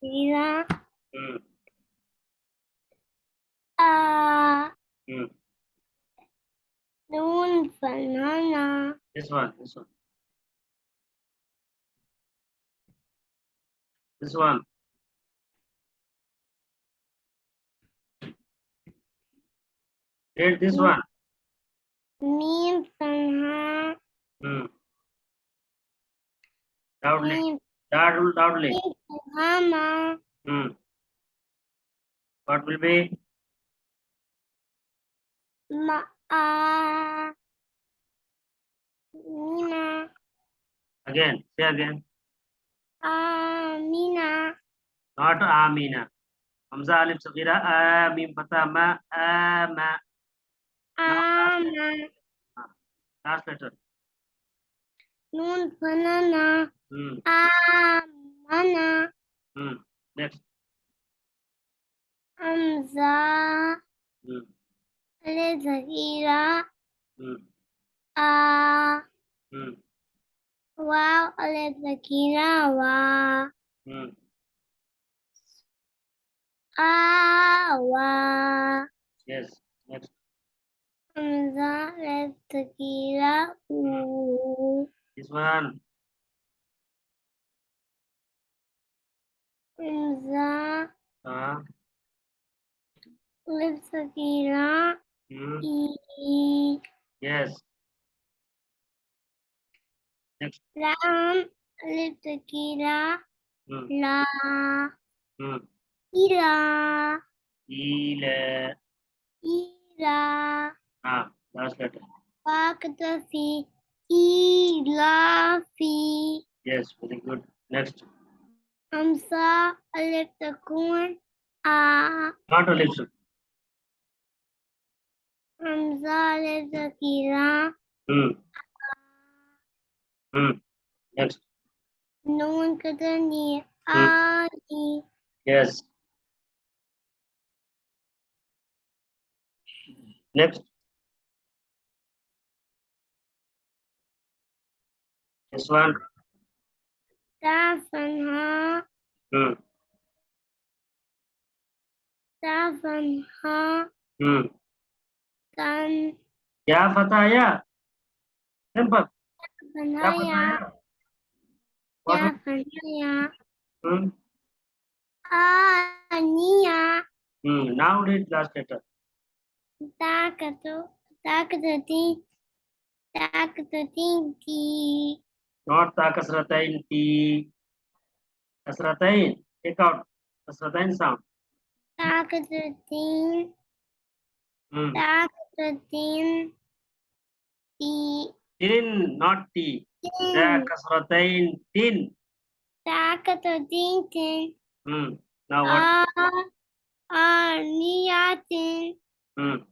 Ila. Hmm. Ah. Hmm. Noon banana. This one. This one. This one. Read this one. Mim banana. Hmm. Loudly. Mim Loudly. banana. Hmm. What will be? Ma. Mina. Again. Say again. Mina. Not Amina. Hamza alif sagira. Mim fatha ma. Ma. Now last letter. Ama. Last letter. Noon banana. Hmm. Mana. Hmm. Next. Hamza. Hmm. Alif Zakira. Hmm. Hmm. Wow, Alif Zakira. Wa. Hmm. Wa. Yes. Next. Hamza Alif Zakira. U. This one. Hamza Uh, Alif Zakira. hmm. I. Yes. Next. Lam Alif Zakira. Hmm. La. Hmm. Ila. Ila. Ila. Last letter. Faktafi. Ila. Fi. Yes. Very good. Next. Hamza Alif Takun. Not a lipstick. Hamza Alif Zakira. Hmm. Hmm. Next. Noon Katani. Hmm. Ali. Yes. Next. This one. Tafanha. Hmm. Tafanha. Hmm. Tan. क्या पता है? Simple. क्या पता Tafanaya. है? What will- Tafanaya. Hmm. Ania. Now read last letter. Takatu. Takatati. Takatatinti. Not the kasratain. T. Kasratain. Take out. Kasratain sound. Takatatin. Hmm. Takatatin. Ti. Tin. Not T. The Tin. kasratain. Tin. Takatatin. Hmm. Now what? Niyatin.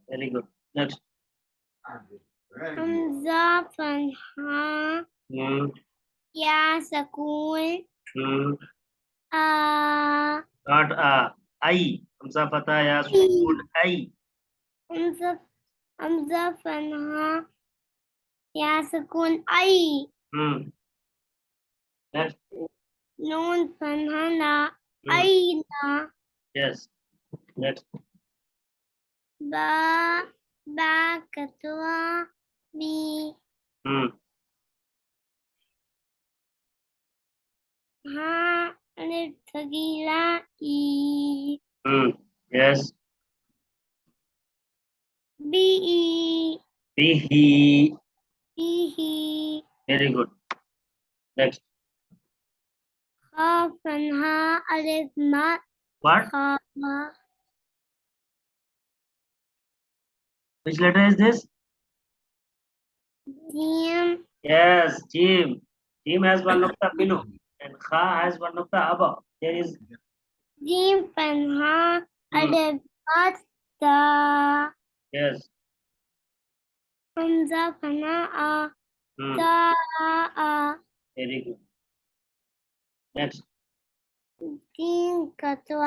Very good. Next. Hamza Fanha. Hmm. Ya Sakun. Hmm. Ah. Not I. Hamza fatha ya sukun I. Hamza Fanha. Ya Sakun Ai. Next. Noon Fanhana. Hmm. Aina. Yes. Next. Ba Katua. Bi. Hmm. Ha. Alif Tagila. I. Yes. Bi. Bihi. Bihi. Very good. Next. Ha Fanha. Alif Mat. What? Ha. Which letter is this? Jim. Yes, Jim. Jim has one nukta below and Kha has one nukta above. There is. Jim Fanha. Hmm. Alif Mat. Ta. Yes. Hamza Fana. Hmm. Ta. Very good. Next. Jim Katua.